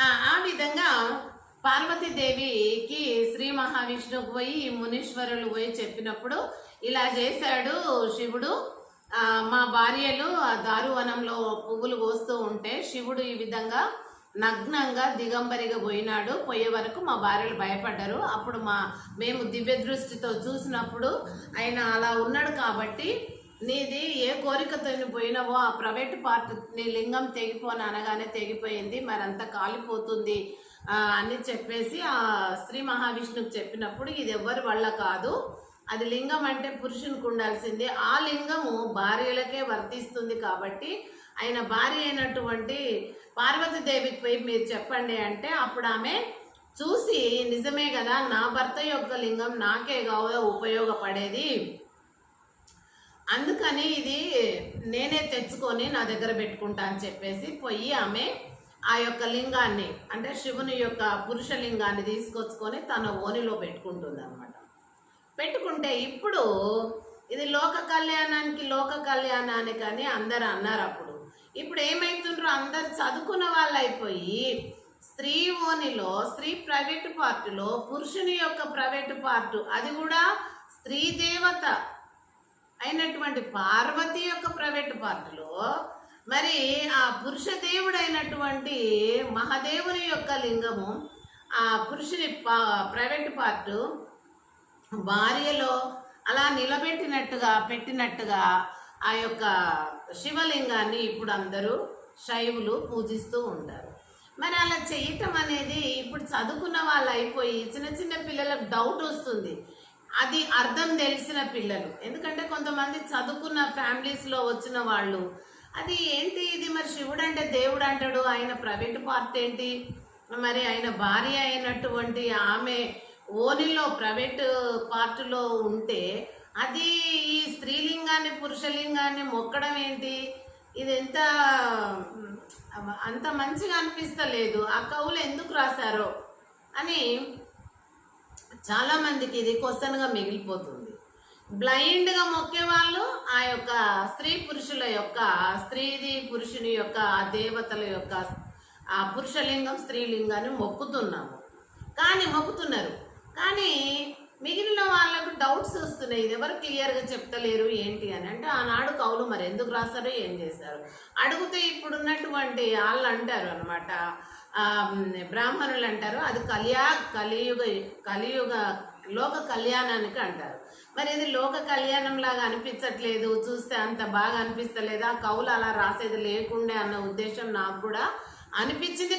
ఆ విధంగా పార్వతీదేవికి శ్రీ మహావిష్ణువు పోయి మునీశ్వరులు పోయి చెప్పినప్పుడు ఇలా చేశాడు శివుడు. మా భార్యలు దారువనంలో పువ్వులు కోస్తూ ఉంటే శివుడు ఈ విధంగా నగ్నంగా దిగంబరిగా పోయినాడు. పోయే వరకు మా భార్యలు భయపడ్డారు. అప్పుడు మేము దివ్య దృష్టితో చూసినప్పుడు ఆయన అలా ఉన్నాడు కాబట్టి నీది ఏ కోరికతో పోయినావో ఆ ప్రైవేట్ పార్ట్ నీ లింగం తెగిపోని అనగానే తెగిపోయింది, మరి అంత కాలిపోతుంది అని చెప్పేసి ఆ శ్రీ మహావిష్ణువుకి చెప్పినప్పుడు ఇది ఎవరి వల్ల కాదు, అది లింగం అంటే పురుషునికి ఉండాల్సింది, ఆ లింగము భార్యలకే వర్తిస్తుంది కాబట్టి ఆయన భార్య అయినటువంటి పార్వతీదేవికి పోయి మీరు చెప్పండి అంటే అప్పుడు ఆమె చూసి నిజమే కదా, నా భర్త యొక్క లింగం నాకే కావో ఉపయోగపడేది, అందుకని ఇది నేనే తెచ్చుకొని నా దగ్గర పెట్టుకుంటా అని చెప్పేసి పోయి ఆమె ఆ యొక్క లింగాన్ని అంటే శివుని యొక్క పురుష లింగాన్ని తీసుకొచ్చుకొని తన ఓనిలో పెట్టుకుంటుంది అనమాట. పెట్టుకుంటే ఇప్పుడు ఇది లోక కళ్యాణానికి అని అందరు అన్నారు. అప్పుడు ఇప్పుడు ఏమైతుండ్రో అందరు చదువుకున్న వాళ్ళు అయిపోయి స్త్రీ ఓనిలో స్త్రీ ప్రైవేట్ పార్టులో పురుషుని యొక్క ప్రైవేట్ పార్టు, అది కూడా స్త్రీ దేవత అయినటువంటి పార్వతి యొక్క ప్రైవేట్ పార్టులో మరి ఆ పురుష దేవుడు అయినటువంటి మహాదేవుని యొక్క లింగము ఆ పురుషుని ప్రైవేట్ పార్టు భార్యలో అలా పెట్టినట్టుగా ఆ యొక్క శివలింగాన్ని ఇప్పుడు అందరూ శైవులు పూజిస్తూ ఉంటారు. మరి అలా చేయటం అనేది ఇప్పుడు చదువుకున్న వాళ్ళు అయిపోయి చిన్న చిన్న పిల్లలకు డౌట్ వస్తుంది, అది అర్థం తెలిసిన పిల్లలు. ఎందుకంటే కొంతమంది చదువుకున్న ఫ్యామిలీస్లో వచ్చిన వాళ్ళు అది ఏంటి ఇది మరి శివుడు అంటే దేవుడు అంటాడు, ఆయన ప్రైవేట్ పార్ట్ ఏంటి, మరి ఆయన భార్య అయినటువంటి ఆమె ఓనిలో ప్రైవేట్ పార్టులో ఉంటే అది ఈ స్త్రీలింగాన్ని పురుషలింగాన్ని మొక్కడం ఏంటి, ఇది అంత మంచిగా అనిపిస్తలేదు, ఆ కవులు ఎందుకు రాశారో అని చాలామందికి ఇది క్వశ్చన్గా మిగిలిపోతుంది. బ్లైండ్గా మొక్కేవాళ్ళు ఆ యొక్క స్త్రీ పురుషుల యొక్క స్త్రీది పురుషుని యొక్క ఆ దేవతల యొక్క ఆ పురుషలింగం స్త్రీలింగాన్ని మొక్కుతున్నారు. కానీ మిగిలిన వాళ్ళకు డౌట్స్ వస్తున్నాయి, ఇది ఎవరు క్లియర్గా చెప్తలేరు ఏంటి అని. అంటే ఆనాడు కవులు మరి ఎందుకు రాశారో ఏం చేశారు అడిగితే ఇప్పుడున్నటువంటి వాళ్ళు అంటారు అనమాట, బ్రాహ్మణులు అంటారు అది కలియుగ లోక కళ్యాణానికి అంటారు. మరి ఇది లోక కళ్యాణం లాగా అనిపించట్లేదు, చూస్తే అంత బాగా అనిపిస్తలేదు, ఆ కవులు అలా రాసేది లేకుండే అన్న ఉద్దేశం నాకు కూడా అనిపించింది.